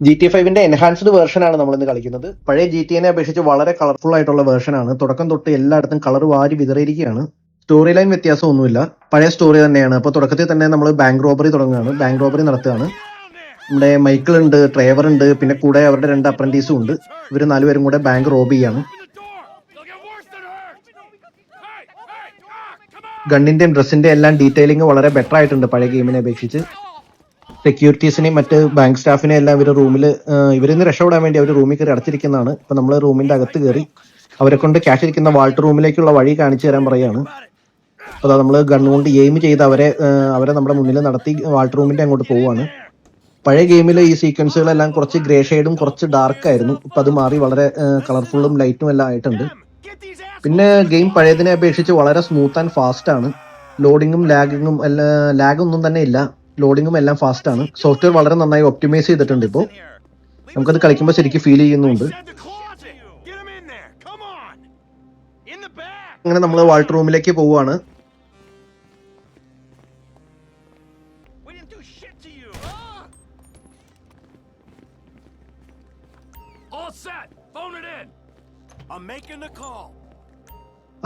GTA 5 enhanced version ആണ് നമ്മൾ ഇന്ന് കളിക്കുന്നത്. പഴയ GTA അപേക്ഷിച്ച് വളരെ കളർഫുൾ ആയിട്ടുള്ള വേർഷൻ ആണ്. തുടക്കം തൊട്ട് എല്ലായിടത്തും കളർ വാരി വിതറിയിരിക്കുകയാണ്. സ്റ്റോറി ലൈൻ വ്യത്യാസമൊന്നുമില്ല, പഴയ സ്റ്റോറി തന്നെയാണ്. അപ്പോൾ തുടക്കത്തിൽ തന്നെ നമ്മൾ ബാങ്ക് റോബറി തുടങ്ങുകയാണ്, ബാങ്ക് റോബറി നടത്തുകയാണ്. നമ്മുടെ മൈക്കിൾ ഉണ്ട്, ട്രേവർ ഉണ്ട്, പിന്നെ കൂടെ അവരുടെ 2 അപ്രന്റീസും ഉണ്ട്. ഇവർ 4 പേരും കൂടെ ബാങ്ക് റോബ് ചെയ്യാണ്. ഗണ്ണിന്റെയും ഡ്രസ്സിന്റെ എല്ലാം ഡീറ്റെയിലിംഗ് വളരെ ബെറ്റർ ആയിട്ടുണ്ട് പഴയ ഗെയിമിനെ അപേക്ഷിച്ച്. സെക്യൂരിറ്റീസിനെയും മറ്റ് ബാങ്ക് സ്റ്റാഫിനെയും എല്ലാം ഇവർ റൂമിൽ ഇവരിന്ന് രക്ഷപ്പെടാൻ വേണ്ടി അവർ റൂമിൽ കയറി അടച്ചിരിക്കുന്നതാണ്. ഇപ്പൊ നമ്മൾ റൂമിന്റെ അകത്ത് കയറി അവരെ കൊണ്ട് ക്യാഷ് ഇരിക്കുന്ന വാൾട്ട് റൂമിലേക്കുള്ള വഴി കാണിച്ചു തരാൻ പറയാണ്. അപ്പോൾ നമ്മൾ ഗൺ കൊണ്ട് എയിം ചെയ്ത് അവരെ നമ്മുടെ മുന്നിൽ നടത്തി വാൾട്ട് റൂമിന്റെ അങ്ങോട്ട് പോവുകയാണ്. പഴയ ഗെയിമിൽ ഈ സീക്വൻസുകളെല്ലാം കുറച്ച് ഗ്രേ ഷെയ്ഡും കുറച്ച് ഡാർക്ക് ആയിരുന്നു. ഇപ്പൊ അത് മാറി വളരെ കളർഫുള്ളും ലൈറ്റും എല്ലാം ആയിട്ടുണ്ട്. പിന്നെ ഗെയിം പഴയതിനെ അപേക്ഷിച്ച് വളരെ സ്മൂത്ത് ആൻഡ് ഫാസ്റ്റ് ആണ്. ലോഡിങ്ങും ലാഗൊന്നും തന്നെ ഇല്ല. ലോഡിങ്ങും എല്ലാം ഫാസ്റ്റ് ആണ്. സോഫ്റ്റ്വെയർ വളരെ നന്നായി ഒപ്റ്റിമൈസ് ചെയ്തിട്ടുണ്ട്. ഇപ്പോൾ നമുക്കത് കളിക്കുമ്പോൾ ശരിക്കും ഫീൽ ചെയ്യുന്നുണ്ട്. അങ്ങനെ നമ്മൾ വാൾട്ട് റൂമിലേക്ക് പോവുകയാണ്.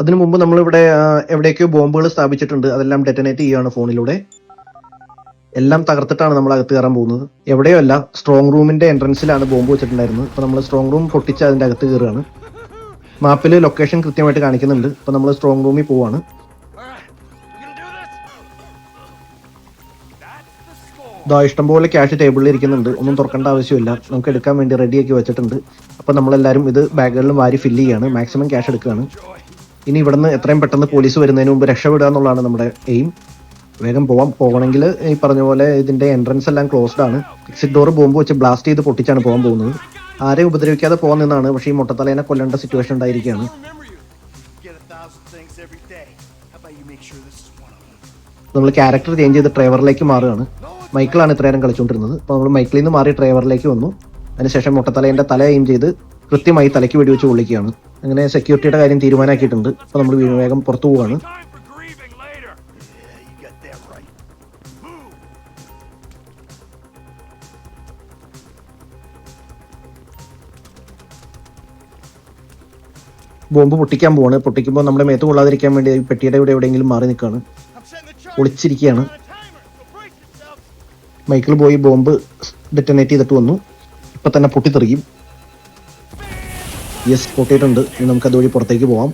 അതിനു മുമ്പ് നമ്മളിവിടെ എവിടേക്കോ ബോംബുകൾ സ്ഥാപിച്ചിട്ടുണ്ട്. അതെല്ലാം ഡെറ്റനേറ്റ് ചെയ്യുകയാണ് ഫോണിലൂടെ. എല്ലാം തകർത്തിട്ടാണ് നമ്മൾ അകത്ത് കയറാൻ പോകുന്നത്. എവിടെയോ അല്ല, സ്ട്രോങ് റൂമിന്റെ എൻട്രൻസിലാണ് ബോംബ് വെച്ചിട്ടുണ്ടായിരുന്നത്. അപ്പോൾ നമ്മൾ സ്ട്രോങ് റൂം പൊട്ടിച്ച് അതിന്റെ അകത്ത് കയറുകയാണ്. മാപ്പിൽ ലൊക്കേഷൻ കൃത്യമായിട്ട് കാണിക്കുന്നുണ്ട്. അപ്പോൾ നമ്മൾ സ്ട്രോങ് റൂമിൽ പോവാണ്. ഇതാ ഇഷ്ടംപോലെ ക്യാഷ് ടേബിളിൽ ഇരിക്കുന്നുണ്ട്. ഒന്നും തുറക്കേണ്ട ആവശ്യമില്ല, നമുക്ക് എടുക്കാൻ വേണ്ടി റെഡിയാക്കി വെച്ചിട്ടുണ്ട്. അപ്പോൾ നമ്മളെല്ലാവരും ഇത് ബാഗുകളിലും വാരി ഫില്ല് ചെയ്യാണ്, മാക്സിമം ക്യാഷ് എടുക്കുകയാണ്. ഇനി ഇവിടുന്ന് എത്രയും പെട്ടെന്ന് പോലീസ് വരുന്നതിന് മുമ്പ് രക്ഷപ്പെടുക എന്നുള്ളതാണ് നമ്മുടെ എയിം. വേഗം പോകണമെങ്കിൽ ഈ പറഞ്ഞ പോലെ ഇതിന്റെ എൻട്രൻസ് എല്ലാം ക്ലോസ്ഡ് ആണ്. എക്സിറ്റ് ഡോർ ബോംബ് വെച്ച് ബ്ലാസ്റ്റ് ചെയ്ത് പൊട്ടിച്ചാണ് പോകാൻ പോകുന്നത്. ആരെയും ഉപദ്രവിക്കാതെ പോകാൻ നിന്നാണ്, പക്ഷേ ഈ മുട്ടത്തലേനെ കൊല്ലേണ്ട സിറ്റുവേഷൻ ഉണ്ടായിരിക്കുകയാണ്. നമ്മൾ ക്യാരക്ടർ ചേഞ്ച് ചെയ്ത് ഡ്രൈവറിലേക്ക് മാറുകയാണ്. മൈക്കിളാണ് ഇത്രയേരം കളിച്ചുകൊണ്ടിരുന്നത്. അപ്പോൾ നമ്മൾ മൈക്കിളിൽ നിന്ന് മാറി ഡ്രൈവറിലേക്ക് വന്നു. അതിനുശേഷം മുട്ടത്തലേന്റെ തല എയിം ചെയ്ത് കൃത്യമായി തലയ്ക്ക് വെടിവെച്ച് കൊള്ളിക്കുകയാണ്. അങ്ങനെ സെക്യൂരിറ്റിയുടെ കാര്യം തീരുമാനമാക്കിയിട്ടുണ്ട്. അപ്പോൾ നമ്മൾ വേഗം പുറത്തു പോവുകയാണ്. ബോംബ് പൊട്ടിക്കാൻ പോവാണ്. പൊട്ടിക്കുമ്പോൾ നമ്മുടെ മേത്ത് കൊള്ളാതിരിക്കാൻ വേണ്ടി പെട്ടിയുടെ ഇവിടെ എവിടെയെങ്കിലും മാറി നിൽക്കുകയാണ്, ഒളിച്ചിരിക്കുകയാണ്. മൈക്കിൾ പോയി ബോംബ് ഡെറ്റനേറ്റ് ചെയ്തിട്ട് വന്നു. ഇപ്പൊ തന്നെ പൊട്ടിത്തെറിയും. യെസ്, പൊട്ടിയിട്ടുണ്ട്. ഇനി നമുക്ക് അതുവഴി പുറത്തേക്ക് പോവാം.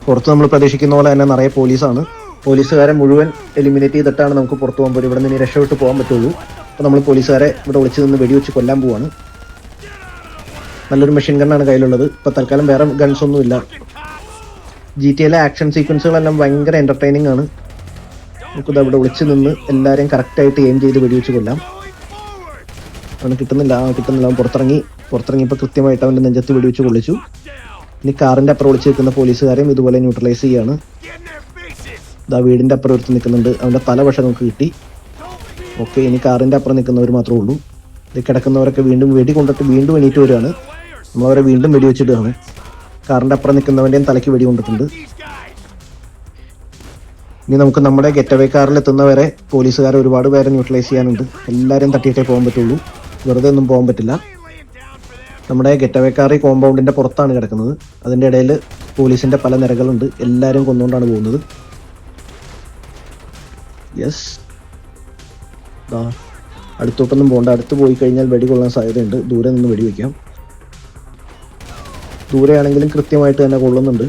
പുറത്ത് നമ്മൾ പ്രതീക്ഷിക്കുന്ന പോലെ തന്നെ നിറയെ പോലീസാണ്. പോലീസുകാരെ മുഴുവൻ എലിമിനേറ്റ് ചെയ്തിട്ടാണ് നമുക്ക് പുറത്തു പോകാൻ പറ്റും. ഇവിടെ നിന്ന് രക്ഷപ്പെട്ട് പോകാൻ പറ്റുള്ളൂ. അപ്പോൾ നമ്മൾ പോലീസുകാരെ ഇവിടെ ഒളിച്ച് നിന്ന് വെടിവെച്ച് കൊല്ലാൻ പോവാണ്. നല്ലൊരു മെഷീൻ ഗണ്ണാണ് കയ്യിലുള്ളത്. ഇപ്പോൾ തൽക്കാലം വേറെ ഗൺസ് ഒന്നുമില്ല. GTA ആക്ഷൻ സീക്വൻസുകളെല്ലാം ഭയങ്കര എൻ്റർടൈനിങ് ആണ്. നമുക്കിത് അവിടെ ഒളിച്ച് നിന്ന് എല്ലാവരെയും കറക്റ്റായിട്ട് എയിം ചെയ്ത് വെടിവെച്ച് കൊല്ലാം. അവന് കിട്ടുന്നില്ല. അവൻ പുറത്തിറങ്ങിയപ്പോൾ കൃത്യമായിട്ട് അവൻ്റെ നെഞ്ചത്ത് വെടിവെച്ച് കൊള്ളിച്ചു. ഇനി കാറിൻ്റെ അപ്പുറം ഒളിച്ച് നിൽക്കുന്ന പോലീസുകാരെയും ഇതുപോലെ ന്യൂട്രലൈസ് ചെയ്യാണ്. ഇതാ വീടിൻ്റെ അപ്പുറം എടുത്ത് നിൽക്കുന്നുണ്ട്. അവൻ്റെ തല പക്ഷെ നമുക്ക് കിട്ടി. ഓക്കെ, ഇനി കാറിൻ്റെ അപ്പുറം നിൽക്കുന്നവർ മാത്രമേ ഉള്ളൂ. ഇത് കിടക്കുന്നവരൊക്കെ വീണ്ടും വെടി കൊണ്ടിട്ട് വീണ്ടും എണീറ്റ് വരികയാണ്. നമ്മളവരെ വീണ്ടും വെടിവെച്ചിടുകയാണ്. കാറിൻ്റെ അപ്പുറം നിൽക്കുന്നവൻ്റെയും തലയ്ക്ക് വെടി കൊണ്ടിട്ടുണ്ട്. ഇനി നമുക്ക് നമ്മുടെ ഗെറ്റവേ കാറിൽ എത്തുന്നവരെ പോലീസുകാരെ ഒരുപാട് പേരെ ന്യൂട്രലൈസ് ചെയ്യാനുണ്ട്. എല്ലാവരെയും തട്ടിയിട്ടേ പോകാൻ പറ്റുള്ളൂ, വെറുതെ ഒന്നും പോകാൻ പറ്റില്ല. നമ്മുടെ ഗെറ്റവേ കാർ ഈ കോമ്പൗണ്ടിൻ്റെ പുറത്താണ് കിടക്കുന്നത്. അതിൻ്റെ ഇടയിൽ പോലീസിൻ്റെ പല നിരകളുണ്ട്. എല്ലാവരും കൊന്നുകൊണ്ടാണ് പോകുന്നത്. യെസ്, അടുത്തോട്ടൊന്നും പോകണ്ട. അടുത്ത് പോയി കഴിഞ്ഞാൽ വെടി കൊള്ളാൻ സാധ്യതയുണ്ട്. ദൂരെ നിന്ന് വെടി വയ്ക്കാം. ദൂരെയാണെങ്കിലും കൃത്യമായിട്ട് തന്നെ കൊള്ളുന്നുണ്ട്.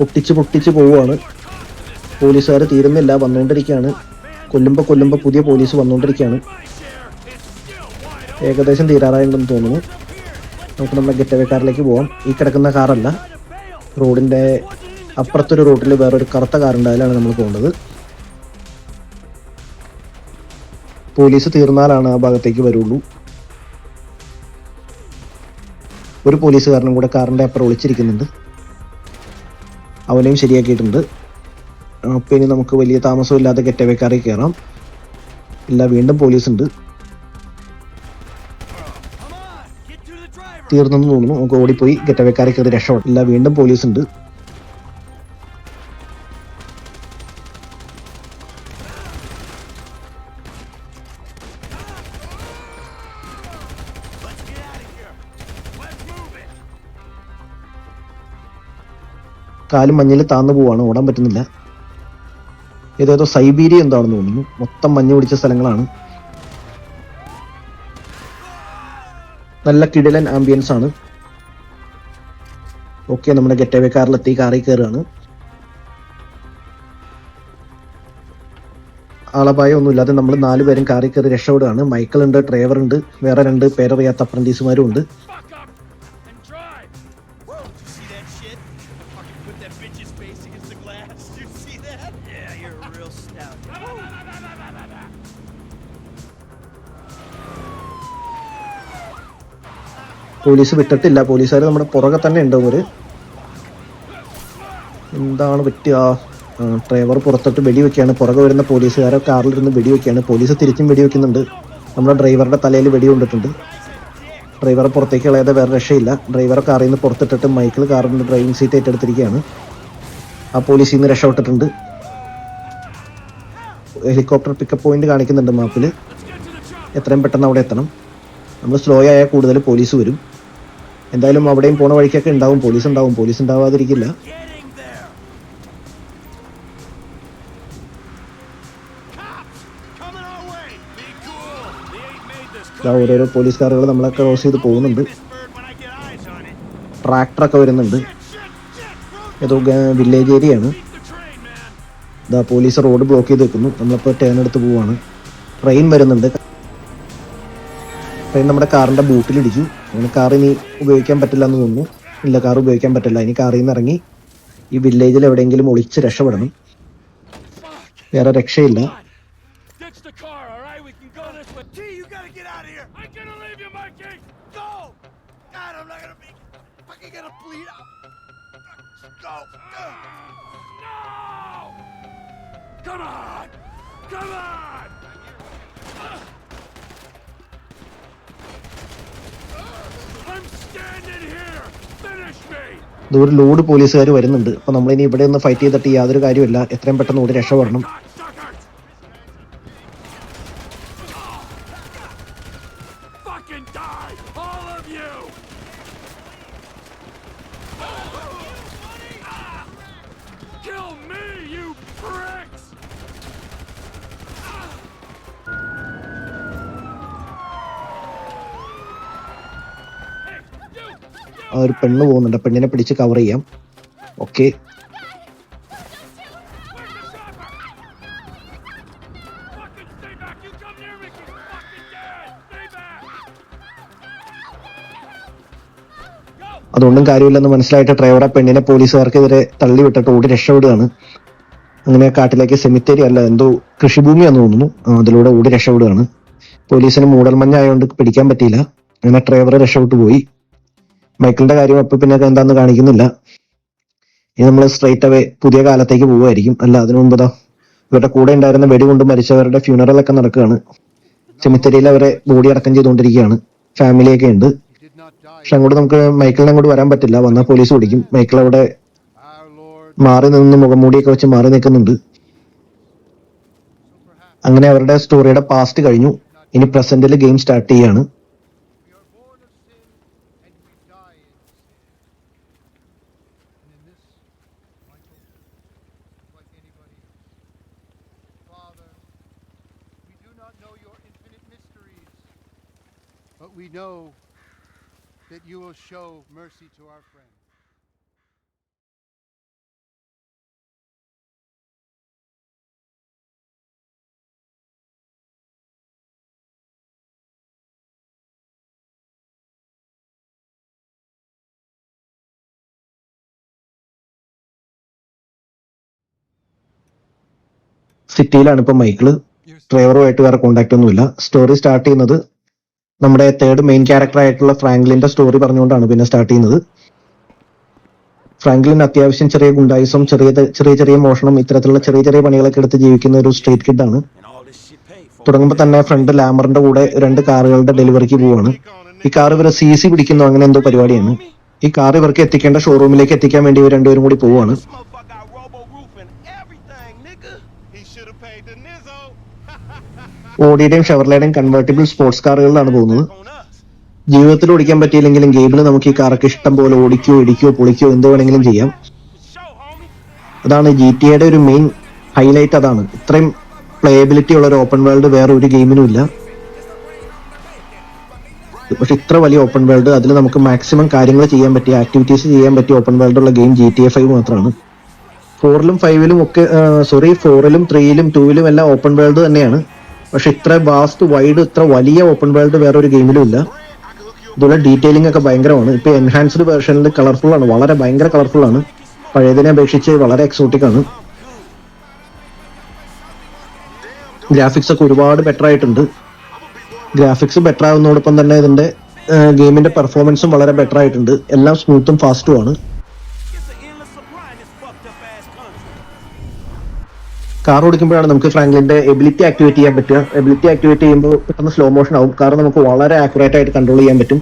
പൊട്ടിച്ച് പോവുകയാണ്. പോലീസുകാർ തീരുന്നില്ല, വന്നുകൊണ്ടിരിക്കുകയാണ്. കൊല്ലുമ്പോൾ പുതിയ പോലീസ് വന്നുകൊണ്ടിരിക്കുകയാണ്. ഏകദേശം തീരാറായിട്ടുണ്ടെന്ന് തോന്നുന്നു. നമുക്ക് നമ്മുടെ ഗെറ്റവേ കാറിലേക്ക് പോവാം. ഈ കിടക്കുന്ന കാറല്ല, റോഡിൻ്റെ അപ്പുറത്തൊരു റോഡിൽ വേറൊരു കറുത്ത കാറുണ്ട്. അതിലാണ് നമ്മൾ പോകുന്നത്. പോലീസ് തീർന്നാലാണ് ആ ഭാഗത്തേക്ക് വരുള്ളൂ. ഒരു പോലീസുകാരനും കൂടെ കാറിൻ്റെ അപ്പുറം ഒളിച്ചിരിക്കുന്നുണ്ട്. അവനെയും ശരിയാക്കിയിട്ടുണ്ട്. അപ്പോൾ ഇനി നമുക്ക് വലിയ താമസമില്ലാതെ ഗെറ്റവേ കാറിൽ കയറാം. ഇല്ല, വീണ്ടും പോലീസ് ഉണ്ട്. തീർന്നെന്ന് തോന്നുന്നു. നമുക്ക് ഓടിപ്പോയി ഗെറ്റവേ കാറിൽ കയറി രക്ഷപ്പെടും. ഇല്ല, വീണ്ടും പോലീസ് ഉണ്ട്. കാലും മഞ്ഞിൽ താന്നു പോവാണ്, ഓടാൻ പറ്റുന്നില്ല. ഏതേതോ സൈബീരിയ എന്താണെന്ന് തോന്നുന്നു. മൊത്തം മഞ്ഞ് പിടിച്ച സ്ഥലങ്ങളാണ്. നല്ല കിടിലൻ ആംബിയൻസ് ആണ്. ഓക്കെ, നമ്മുടെ ഗെറ്റവേ കാറിലെത്തി. കാറിൽ കയറുകയാണ്. ആളപായം ഒന്നുമില്ലാതെ നമ്മൾ 4 പേരും കാറിൽ കയറി രക്ഷപ്പെടുകയാണ്. മൈക്കിൾ ഉണ്ട്, ഡ്രൈവർ ഉണ്ട്, വേറെ 2 പേരറിയാത്ത അപ്രന്റീസുമാരും ഉണ്ട്. പോലീസ് വിട്ടിട്ടില്ല. പോലീസുകാർ നമ്മുടെ പുറകെ തന്നെ ഉണ്ട്. എന്താണ് പറ്റുക? ഡ്രൈവർ പുറത്തോട്ട് വെടിവെക്കുകയാണ്. പുറകെ വരുന്ന പോലീസുകാരെ കാറിലിരുന്ന് വെടിവെക്കുകയാണ്. പോലീസ് തിരിച്ചും വെടിവെക്കുന്നുണ്ട്. നമ്മുടെ ഡ്രൈവറുടെ തലയിൽ വെടി കൊണ്ടിട്ടുണ്ട്. ഡ്രൈവറെ പുറത്തേക്ക് കളയാതെ വേറെ രക്ഷയില്ല. ഡ്രൈവറെ കാറിൽ നിന്ന് പുറത്തിട്ടിട്ട് മൈക്കിൾ കാറിൻ്റെ ഡ്രൈവിംഗ് സീറ്റ് ഏറ്റെടുത്തിരിക്കുകയാണ്. ആ പോലീസിൽ നിന്ന് രക്ഷപ്പെട്ടിട്ടുണ്ട്. ഹെലികോപ്റ്റർ പിക്കപ്പ് പോയിന്റ് കാണിക്കുന്നുണ്ട് മാപ്പിൽ. എത്രയും പെട്ടെന്ന് അവിടെ എത്തണം. നമ്മൾ സ്ലോ ആയാൽ കൂടുതൽ പോലീസ് വരും. എന്തായാലും അവിടെയും പോണ വഴിക്കൊക്കെ ഉണ്ടാവും, പോലീസ് ഉണ്ടാവും. പോലീസ് ഉണ്ടാവാതിരിക്കില്ല. ഓരോരോ പോലീസുകാരുകൾ നമ്മളെ ക്രോസ് ചെയ്ത് പോകുന്നുണ്ട്. ട്രാക്ടറൊക്കെ വരുന്നുണ്ട്. ഏതോ വില്ലേജ് ഏരിയയാണ്. ഇതാ പോലീസ് റോഡ് ബ്ലോക്ക് ചെയ്ത് വെക്കുന്നു. നമ്മളിപ്പോൾ ടേൺ എടുത്ത് പോവാണ്. ട്രെയിൻ വരുന്നുണ്ട്. ട്രെയിൻ നമ്മുടെ കാറിൻ്റെ ബൂട്ടിലിടിച്ചു. അങ്ങനെ കാർ ഇനി ഉപയോഗിക്കാൻ പറ്റില്ല എന്ന് തോന്നുന്നു. ഇല്ല, കാർ ഉപയോഗിക്കാൻ പറ്റില്ല. ഇനി കാറിൽ നിന്ന് ഇറങ്ങി ഈ വില്ലേജിൽ എവിടെയെങ്കിലും ഒളിച്ച് രക്ഷപ്പെടണം. വേറെ രക്ഷയില്ല. ഒരു ലോഡ് പോലീസുകാർ വരുന്നുണ്ട്. അപ്പൊ നമ്മളിനി ഇവിടെ ഒന്ന് ഫൈറ്റ് ചെയ്തിട്ട് യാതൊരു കാര്യമില്ല. എത്രയും പെട്ടെന്ന് ഓടി രക്ഷപ്പെടണം. ആ ഒരു പെണ്ണ് പോകുന്നുണ്ട്. പെണ്ണിനെ പിടിച്ച് കവർ ചെയ്യാം. ഓക്കെ, അതുകൊണ്ടും കാര്യമില്ലെന്ന് മനസ്സിലായിട്ട് ഡ്രൈവർ ആ പെണ്ണിനെ പോലീസുകാർക്കെതിരെ തള്ളി വിട്ടിട്ട് ഓടി രക്ഷപ്പെടുകയാണ്. അങ്ങനെ കാട്ടിലേക്ക് സെമിത്തേരി അല്ല, എന്തോ കൃഷിഭൂമിയാന്ന് തോന്നുന്നു, അതിലൂടെ ഓടി രക്ഷപ്പെടുകയാണ്. പോലീസിന് മൂടൽമഞ്ഞായതുകൊണ്ട് പിടിക്കാൻ പറ്റിയില്ല. അങ്ങനെ ഡ്രൈവർ രക്ഷപ്പെട്ടു പോയി. മൈക്കിളിന്റെ കാര്യം അപ്പൊ പിന്നെ എന്താന്ന് കാണിക്കുന്നില്ല. ഇനി നമ്മൾ സ്ട്രൈറ്റ് അവേ പുതിയ കാലത്തേക്ക് പോവുമായിരിക്കും. അല്ല, അതിനു മുമ്പ് ഇവരുടെ കൂടെ ഉണ്ടായിരുന്ന വെടികൊണ്ട് മരിച്ചവരുടെ ഫ്യൂണറൽ ഒക്കെ നടക്കുകയാണ്. സെമിത്തേരിയിൽ അവരെ ബോഡി അടക്കം ചെയ്തുകൊണ്ടിരിക്കുകയാണ്. ഫാമിലിയൊക്കെ ഉണ്ട്. പക്ഷെ അങ്ങോട്ട് നമുക്ക് മൈക്കിളിനെ അങ്ങോട്ട് വരാൻ പറ്റില്ല. വന്നാൽ പോലീസ് പിടിക്കും. മൈക്കിൾ അവിടെ മാറി നിന്ന് മുഖംമൂടിയൊക്കെ വെച്ച് മാറി നിൽക്കുന്നുണ്ട്. അങ്ങനെ അവരുടെ സ്റ്റോറിയുടെ പാസ്റ്റ് കഴിഞ്ഞു. ഇനി പ്രസന്റിൽ ഗെയിം സ്റ്റാർട്ട് ചെയ്യാണ്. But we know that you will show mercy to our friends. സിറ്റിയിലാണ് ഇപ്പൊ മൈക്കിള്. ഡ്രൈവറുമായിട്ട് വേറെ കോണ്ടാക്ട് ഒന്നുമില്ല. സ്റ്റോറി സ്റ്റാർട്ട് ചെയ്യുന്നത് നമ്മുടെ തേർഡ് മെയിൻ ക്യാരക്ടർ ആയിട്ടുള്ള ഫ്രാങ്ക്ലിന്റെ സ്റ്റോറി പറഞ്ഞുകൊണ്ടാണ് പിന്നെ സ്റ്റാർട്ട് ചെയ്യുന്നത്. ഫ്രാങ്ക്ലിൻ അത്യാവശ്യം ചെറിയ ഗുണ്ടായുസം, ചെറിയ മോഷണം, ഇത്തരത്തിലുള്ള ചെറിയ പണികളൊക്കെ എടുത്ത് ജീവിക്കുന്ന ഒരു സ്ട്രീറ്റ് കിഡാണ്. തുടങ്ങുമ്പോൾ തന്നെ ഫ്രണ്ട് ലാമറിന്റെ കൂടെ 2 കാറുകളുടെ ഡെലിവറിക്ക് പോവാണ്. ഈ കാർ ഇവരെ CC പിടിക്കുന്നു, അങ്ങനെ എന്തോ പരിപാടിയാണ്. ഈ കാർ ഇവർക്ക് എത്തിക്കേണ്ട ഷോറൂമിലേക്ക് എത്തിക്കാൻ വേണ്ടി ഇവർ രണ്ടുപേരും കൂടി പോവാണ്. ഓഡിയുടെയും ഷെവർലയുടെയും കൺവേർട്ടിബിൾ സ്പോർട്സ് കാറുകളിലാണ് പോകുന്നത്. ജീവിതത്തിൽ ഓടിക്കാൻ പറ്റിയില്ലെങ്കിലും ഗെയിമിൽ നമുക്ക് ഈ കാറൊക്കെ ഇഷ്ടം പോലെ ഓടിക്കോ, ഇടിക്കോ, പൊളിക്കോ, എന്ത് വേണമെങ്കിലും ചെയ്യാം. അതാണ് GTA ഒരു മെയിൻ ഹൈലൈറ്റ്. അതാണ് ഇത്രയും പ്ലേയബിലിറ്റി ഉള്ള ഒരു ഓപ്പൺ വേൾഡ് വേറെ ഒരു ഗെയിമിനും ഇല്ല. പക്ഷെ ഇത്ര വലിയ ഓപ്പൺ വേൾഡ്, അതിൽ നമുക്ക് മാക്സിമം കാര്യങ്ങൾ ചെയ്യാൻ പറ്റിയ, ആക്ടിവിറ്റീസ് ചെയ്യാൻ പറ്റിയ ഓപ്പൺ വേൾഡ് ഉള്ള ഗെയിം GTA 5 മാത്രമാണ്. 4ലും 5ലും ഒക്കെ 4ലും 3ലും 2ലും എല്ലാം ഓപ്പൺ വേൾഡ് തന്നെയാണ്. പക്ഷെ ഇത്ര വാസ്റ്റ് വൈഡ്, ഇത്ര വലിയ ഓപ്പൺ വേൾഡ് വേറെ ഒരു ഗെയിമിലും ഇല്ല. ഇതുപോലെ ഡീറ്റെയിലിംഗ് ഒക്കെ ഭയങ്കരമാണ്. ഇപ്പൊ എൻഹാൻസ്ഡ് വേർഷനിൽ കളർഫുൾ ആണ്, വളരെ ഭയങ്കര കളർഫുൾ ആണ്. പഴയതിനെ അപേക്ഷിച്ച് വളരെ എക്സോട്ടിക് ആണ്. ഗ്രാഫിക്സ് ഒക്കെ ഒരുപാട് ബെറ്റർ ആയിട്ടുണ്ട്. ഗ്രാഫിക്സ് ബെറ്റർ ആവുന്നതോടൊപ്പം തന്നെ ഇതിന്റെ ഗെയിമിന്റെ പെർഫോമൻസും വളരെ ബെറ്റർ ആയിട്ടുണ്ട്. എല്ലാം സ്മൂത്തും ഫാസ്റ്റും ആണ്. കാർ ഓടിക്കുമ്പോഴാണ് നമുക്ക് ഫ്രാങ്ക്ലിന്റെ എബിലിറ്റി ആക്ടിവേറ്റ് ചെയ്യാൻ പറ്റുക. എബിലിറ്റി ആക്ടിവേറ്റ് ചെയ്യുമ്പോൾ പെട്ടെന്ന് സ്ലോ മോഷൻ ആവും. കാർ നമുക്ക് വളരെ ആക്യുറേറ്റ് ആയിട്ട് കൺട്രോൾ ചെയ്യാൻ പറ്റും.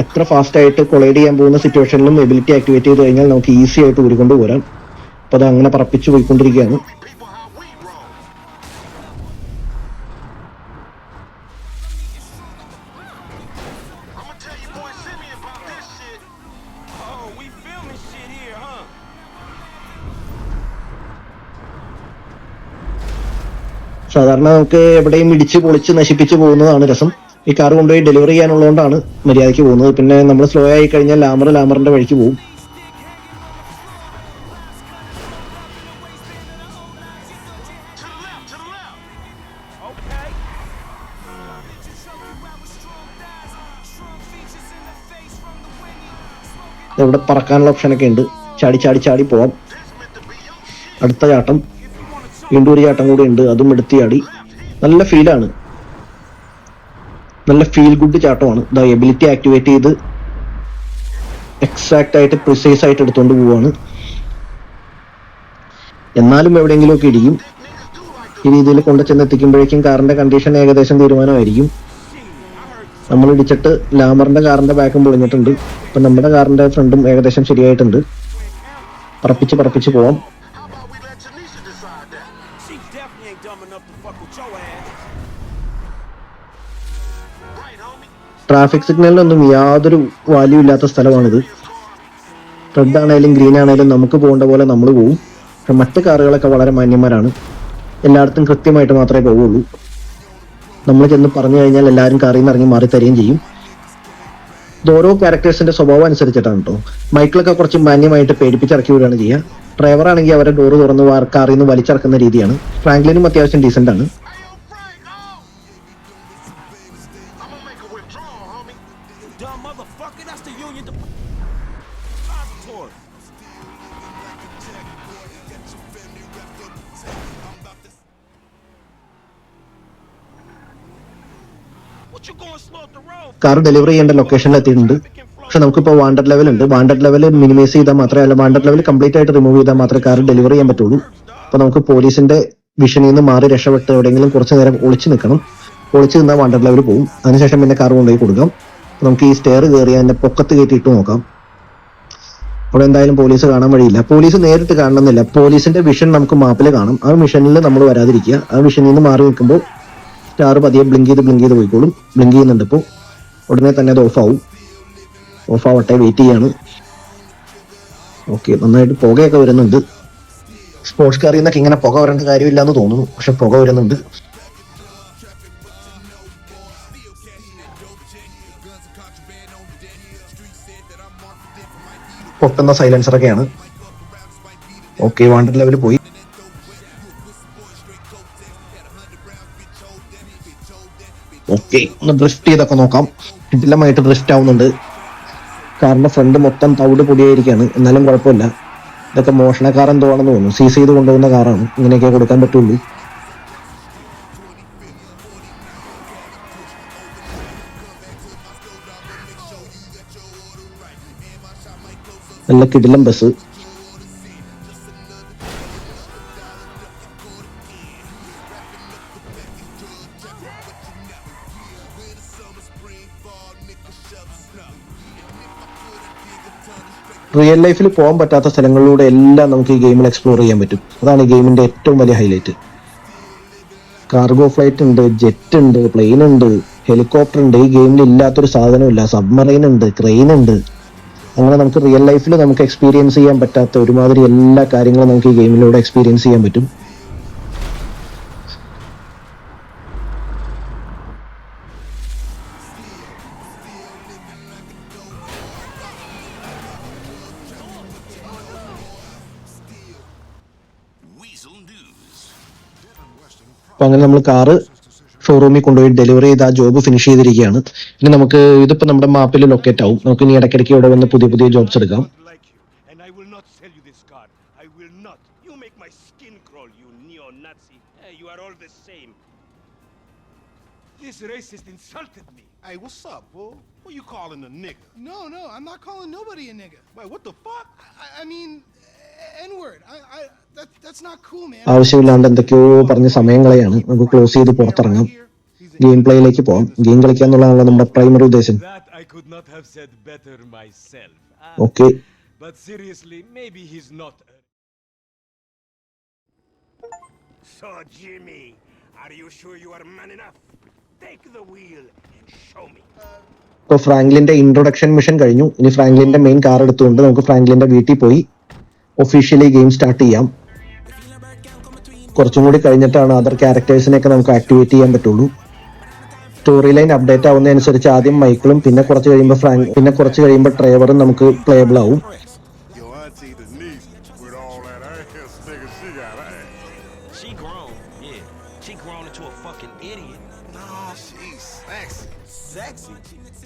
എത്ര ഫാസ്റ്റ് ആയിട്ട് കൊളൈഡ് ചെയ്യാൻ പോകുന്ന സിറ്റുവേഷനിലും എബിലിറ്റി ആക്ടിവേറ്റ് ചെയ്ത് കഴിഞ്ഞാൽ നമുക്ക് ഈസി ആയിട്ട് ഊരിക്കൊണ്ട് പോരാം. അപ്പൊ അത് അങ്ങനെ പറപ്പിച്ച് പോയിക്കൊണ്ടിരിക്കുകയാണ്. സാധാരണ നമുക്ക് എവിടെയും ഇടിച്ച് പൊളിച്ച് നശിപ്പിച്ച് പോകുന്നതാണ് രസം. ഈ കാർ കൊണ്ടുപോയി ഡെലിവറി ചെയ്യാനുള്ളതുകൊണ്ടാണ് മര്യാദയ്ക്ക് പോകുന്നത്. പിന്നെ നമ്മൾ സ്ലോ ആയി കഴിഞ്ഞാൽ ലാമറിന്റെ വഴിക്ക് പോകും. ഇവിടെ പറക്കാനുള്ള ഓപ്ഷനൊക്കെ ഉണ്ട്. ചാടി പോവാം. അടുത്ത ചാട്ടം, വീണ്ടും ഒരു ചാട്ടം കൂടി ഉണ്ട്, അതും എടുത്ത് ചാടി. നല്ല ഫീലാണ്, നല്ല ഫീൽ ഗുഡ് ചാട്ടമാണ്. എബിലിറ്റി ആക്ടിവേറ്റ് ചെയ്ത് എക്സാക്ട് ആയിട്ട് പ്രിസൈസ് ആയിട്ട് എടുത്തുകൊണ്ട് പോവാണ്. എന്നാലും എവിടെയെങ്കിലുമൊക്കെ ഇടിക്കും. ഈ രീതിയിൽ കൊണ്ട് ചെന്നെത്തിക്കുമ്പോഴേക്കും കാറിന്റെ കണ്ടീഷൻ ഏകദേശം തീരുമാനമായിരിക്കും. നമ്മൾ ഇടിച്ചിട്ട് ലാമറിന്റെ കാറിന്റെ ബാക്കും പൊളിഞ്ഞിട്ടുണ്ട്. ഇപ്പൊ നമ്മുടെ കാറിന്റെ ഫ്രണ്ടും ഏകദേശം ശരിയായിട്ടുണ്ട്. പറപ്പിച്ച് പോവാം. ട്രാഫിക് സിഗ്നലിനൊന്നും യാതൊരു വാല്യൂ ഇല്ലാത്ത സ്ഥലമാണിത്. റെഡ് ആണെങ്കിലും ഗ്രീൻ ആണെങ്കിലും നമുക്ക് പോകേണ്ട പോലെ നമ്മൾ പോകും. പക്ഷെ മറ്റ് കാറുകളൊക്കെ വളരെ മാന്യന്മാരാണ്. എല്ലായിടത്തും കൃത്യമായിട്ട് മാത്രമേ പോവുള്ളൂ. നമ്മൾ ചെന്ന് പറഞ്ഞു കഴിഞ്ഞാൽ എല്ലാവരും കാറിൽ നിന്ന് ഇറങ്ങി മാറി തരികയും ചെയ്യും. ഇത് ഓരോ ക്യാരക്ടേഴ്സിന്റെ സ്വഭാവം അനുസരിച്ചിട്ടാണ് കേട്ടോ. മൈക്കിളൊക്കെ കുറച്ച് മാന്യമായിട്ട് പേടിപ്പിച്ചിറക്കി വിടുകയാണ് ചെയ്യുക. ഡ്രൈവർ ആണെങ്കിൽ അവരെ ഡോറ് തുറന്ന് കാറിൽ നിന്ന് വലിച്ചിറക്കുന്ന രീതിയാണ്. ഫ്രാങ്ക്ലിനും അത്യാവശ്യം ഡീസന്റ് ആണ്. കാർ ഡെലിവറി ചെയ്യേണ്ട ലൊക്കേഷനിൽ എത്തിയിട്ടുണ്ട്. പക്ഷെ നമുക്കിപ്പോൾ വാണ്ടഡ് ലെവൽ ഉണ്ട്. വാണ്ടഡ് ലെവൽ മിനിമൈസ് ചെയ്താൽ മാത്രമേ, അല്ല വാണ്ടഡ് ലെവൽ കംപ്ലീറ്റ് ആയിട്ട് റിമൂവ് ചെയ്താൽ മാത്രമേ കാർ ഡെലിവറി ചെയ്യാൻ പറ്റുള്ളൂ. അപ്പൊ നമുക്ക് പോലീസിന്റെ വിഷനിൽ നിന്ന് മാറി രക്ഷപ്പെട്ട് എവിടെയെങ്കിലും കുറച്ച് നേരം ഒളിച്ചു നിൽക്കണം. ഒളിച്ചു നിന്നാൽ വാണ്ടഡ് ലെവൽ പോകും. അതിനുശേഷം പിന്നെ കാർ കൊണ്ടുപോയി കൊടുക്കാം. നമുക്ക് ഈ സ്റ്റെയർ കയറി അതിന്റെ പൊക്കത്ത് കയറ്റിയിട്ട് നോക്കാം. അവിടെ എന്തായാലും പോലീസ് കാണാൻ വഴിയില്ല. പോലീസ് നേരിട്ട് കാണണമെന്നില്ല. പോലീസിന്റെ വിഷൻ നമുക്ക് മാപ്പിൽ കാണും. ആ വിഷനിൽ നമ്മൾ വരാതിരിക്കുക. ആ വിഷനിൽ നിന്ന് മാറി നിൽക്കുമ്പോൾ സ്റ്റാർ പതിയെ ബ്ലിങ്ക് ചെയ്ത് പോയിക്കോളും. ബ്ലിങ്ക് ചെയ്യുന്നുണ്ട്. ഇപ്പോൾ ഉടനെ തന്നെ അത് ഓഫ് ആവട്ടെ, വെയിറ്റ് ചെയ്യാണ്. ഓക്കെ, നന്നായിട്ട് പുകയൊക്കെ വരുന്നുണ്ട്. സ്പോർട്സ് കാറിൽ നിന്നൊക്കെ ഇങ്ങനെ പുക വരേണ്ട കാര്യമില്ല എന്ന് തോന്നുന്നു, പക്ഷെ പുക വരുന്നുണ്ട്. പൊട്ടുന്ന സൈലൻസറൊക്കെയാണ്. ഓക്കെ, വാണ്ടഡ് ലെവൽ പോയി. ഓക്കെ, ഒന്ന് ഡ്രിഫ്റ്റ് ചെയ്തൊക്കെ നോക്കാം. കിടിലമായിട്ട് ഡ്രിഫ്റ്റ് ആവുന്നുണ്ട്. കാറിന്റെ ഫ്രണ്ട് മൊത്തം തവിട് പൊടിയായിരിക്കാണ്. എന്നാലും കുഴപ്പമില്ല. ഇതൊക്കെ മോഷണക്കാർ എന്തോ ആണെന്ന് തോന്നുന്നു. സീസ് ചെയ്ത് കൊണ്ടുപോകുന്ന കാറാണ്. ഇങ്ങനെയൊക്കെ കൊടുക്കാൻ പറ്റുള്ളൂ. നല്ല കിടിലം ബസ്. റിയൽ ലൈഫിൽ പോകാൻ പറ്റാത്ത സ്ഥലങ്ങളിലൂടെ എല്ലാം നമുക്ക് ഈ ഗെയിമിൽ എക്സ്പ്ലോർ ചെയ്യാൻ പറ്റും. അതാണ് ഈ ഗെയിമിന്റെ ഏറ്റവും വലിയ ഹൈലൈറ്റ്. കാർഗോ ഫ്ലൈറ്റ് ഉണ്ട്, ജെറ്റ് ഉണ്ട്, പ്ലെയിൻ ഉണ്ട്, ഹെലികോപ്റ്റർ ഉണ്ട്. ഈ ഗെയിമിൽ ഇല്ലാത്തൊരു സാധനമില്ല. സബ്മറൈൻ ഉണ്ട്, ക്രെയിൻ ഉണ്ട്. അങ്ങനെ നമുക്ക് റിയൽ ലൈഫിൽ നമുക്ക് എക്സ്പീരിയൻസ് ചെയ്യാൻ പറ്റാത്ത ഒരുമാതിരി എല്ലാ കാര്യങ്ങളും നമുക്ക് ഈ ഗെയിമിലൂടെ എക്സ്പീരിയൻസ് ചെയ്യാൻ പറ്റും. അപ്പൊ അങ്ങനെ നമ്മൾ കാറ് ഷോറൂമിൽ കൊണ്ടുപോയി ഡെലിവറി ചെയ്ത് ആ ജോബ് ഫിനിഷ് ചെയ്തിരിക്കുകയാണ്. ഇനി നമുക്ക് ഇതിപ്പോ നമ്മുടെ മാപ്പിൽ ലൊക്കേറ്റ് ആവും. നമുക്ക് ഇനി ഇടയ്ക്കിടയ്ക്ക് ഇവിടെ വന്ന് പുതിയ പുതിയ ജോബ്സ് എടുക്കാം. like you, and I will not sell you this car. I will not. You make my skin crawl, you neo-Nazi. Hey, you are all the same. This racist insulted me. Hey, what's up, fool? Who you calling a nigga? No, I'm not calling nobody a nigga. Wait, what the fuck? I mean, N-word. That's not cool, man. ആവശ്യമില്ലാണ്ട് എന്തൊക്കെയോ പറഞ്ഞ് സമയം കളയാണ്. നമുക്ക് close ചെയ്ത് പുറത്തിറങ്ങാം. Game പ്ലേയിലേക്ക് പോകാം. Game കളിക്കുക എന്നുള്ളതാണല്ലോ നമ്മുടെ primary ഉദ്ദേശം. That I could not have said better myself. Okay, But seriously, maybe he's not. So, Jimmy, are you sure you are man enough? Take the wheel and show me. ഇപ്പോൾ ഫ്രാങ്ക്ലിന്റെ introduction mission കഴിഞ്ഞു. ഇനി ഫ്രാങ്ക്ലിന്റെ main car എടുത്തുകൊണ്ട് നമുക്ക് ഫ്രാങ്ക്ലിന്റെ വീട്ടിൽ പോയി officially game start ചെയ്യാം. കുറച്ചും കൂടി കഴിഞ്ഞിട്ടാണ് അതർ ക്യാരക്ടേഴ്സിനെയൊക്കെ നമുക്ക് ആക്ടിവേറ്റ് ചെയ്യാൻ പറ്റുള്ളൂ. സ്റ്റോറി ലൈൻ അപ്ഡേറ്റ് ആവുന്നതനുസരിച്ച് ആദ്യം മൈക്കിളും പിന്നെ കുറച്ച് കഴിയുമ്പോൾ പിന്നെ കുറച്ച് കഴിയുമ്പോൾ ട്രേവറും നമുക്ക് പ്ലേബിൾ ആവും. Your auntie Denise with all that ass nigga she got ass. She grown, yeah. She grown into a fucking idiot. Nah, she's sexy. Sexy?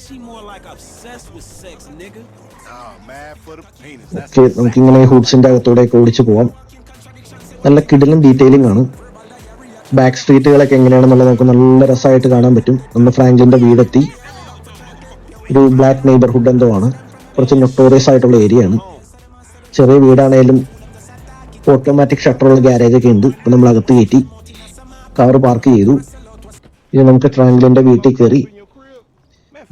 She more like obsessed with sex, nigga. Nah, mad for the penis. That's okay, നമുക്കിങ്ങനെ ഹൂഡ്സിന്റെ അകത്തൂടെയൊക്കെ ഓടിച്ചു പോവാം. നല്ല കിടിലും detailing ആണ്. Back സ്ട്രീറ്റുകളൊക്കെ എങ്ങനെയാണെന്നുള്ളത് നമുക്ക് നല്ല രസമായിട്ട് കാണാൻ പറ്റും. നമ്മൾ ഫ്രാങ്ക്ലിന്റെ വീടെത്തി. ഒരു ബ്ലാക്ക് നെയ്ബർഹുഡ് എന്തോ ആണ്. കുറച്ച് നൊട്ടോറിയസ് ആയിട്ടുള്ള ഏരിയ ആണ്. ചെറിയ വീടാണേലും ഓട്ടോമാറ്റിക് ഷട്ടറുള്ള ഗ്യാരേജ് ഒക്കെ ഉണ്ട്. ഇപ്പൊ നമ്മൾ അകത്ത് കയറ്റി കാറ് പാർക്ക് ചെയ്തു. ഇനി നമുക്ക് ഫ്രാങ്ക്ലിന്റെ വീട്ടിൽ കയറി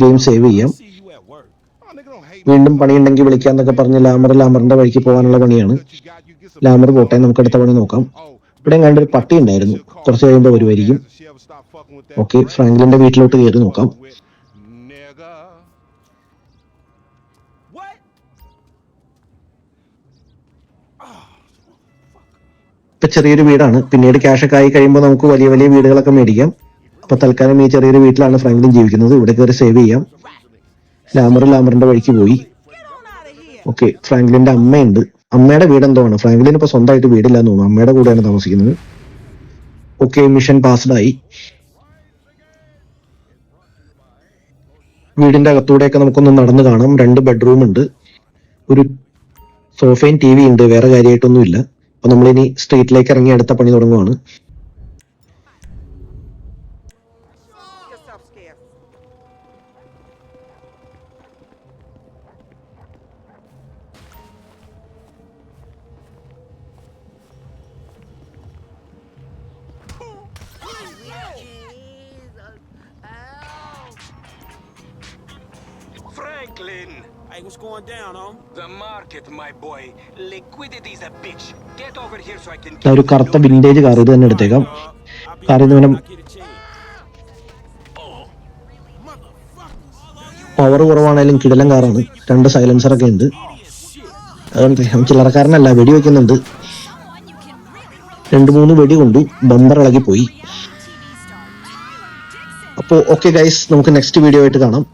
ഗെയിം സേവ് ചെയ്യാം. See you at work. oh, nigga don't hate വീണ്ടും പണിയുണ്ടെങ്കിൽ വിളിക്കാന്നൊക്കെ പറഞ്ഞ് ലാമറിന്റെ വഴിക്ക് പോകാനുള്ള പണിയാണ്. what you got. You get some. La Mer പോട്ടെ, നമുക്ക് അടുത്ത പണി നോക്കാം. Oh, ഇവിടെ കണ്ടൊരു പട്ടി ഉണ്ടായിരുന്നു. കുറച്ച് കഴിയുമ്പോൾ വരുമായിരിക്കും. she ever stop fucking with that? Okay, ഫ്രാങ്ക്ലിന്റെ വീട്ടിലോട്ട് കയറി നോക്കാം. Nigga. What? ഇപ്പൊ ചെറിയൊരു വീടാണ്. പിന്നീട് ക്യാഷ് ഒക്കെ ആയി കഴിയുമ്പോൾ നമുക്ക് വലിയ വലിയ വീടുകളൊക്കെ മേടിക്കാം. അപ്പൊ തൽക്കാലം ഈ ചെറിയൊരു വീട്ടിലാണ് ഫ്രാങ്ക്ലിൻ ജീവിക്കുന്നത്. ഇവിടെ കയറി സേവ് ചെയ്യാം. ലാമറിന്റെ വഴിക്ക് പോയി. ഓക്കെ, ഫ്രാങ്ക്ലിന്റെ അമ്മയുണ്ട്. അമ്മയുടെ വീട് എന്തോ ആണ്. ഫ്രാങ്ക്ലിന് ഇപ്പൊ സ്വന്തമായിട്ട് വീടില്ല എന്ന് തോന്നുന്നു. അമ്മയുടെ കൂടെയാണ് താമസിക്കുന്നത്. ഓക്കെ, മിഷൻ പാസ്ഡ് ആയി. വീടിന്റെ അകത്തൂടെയൊക്കെ നമുക്കൊന്ന് നടന്നു കാണാം. 2 ബെഡ്റൂം ഉണ്ട്, ഒരു സോഫയും ടി വി ഉണ്ട്. വേറെ കാര്യമായിട്ടൊന്നുമില്ല. അപ്പൊ നമ്മളിനി സ്ട്രീറ്റിലേക്ക് ഇറങ്ങി അടുത്ത പണി തുടങ്ങുവാണ്. Franklin! Hey, what's going down, home? The market, my boy. Liquidity's a bitch. Get over here so I can. ആ ഒരു കറുത്ത വിന്റേജ് കാർ ഇത് തന്നെ എടുത്തേക്കാം. കാറിൽ നിന്ന് ഇങ്ങനെ പവർ കുറവാണേലും കിടലൻ കാറാണ്. 2 സൈലൻസറൊക്കെ ഉണ്ട്. അതുകൊണ്ട് ചില്ലറക്കാരനല്ല, വെടി വെക്കുന്നുണ്ട്. 2-3 വെടി കൊണ്ടു. ബമ്പർ ഇളകി പോയി. അപ്പോൾ ഓക്കെ ഗൈസ്, നമുക്ക് നെക്സ്റ്റ് വീഡിയോ ആയിട്ട് കാണാം.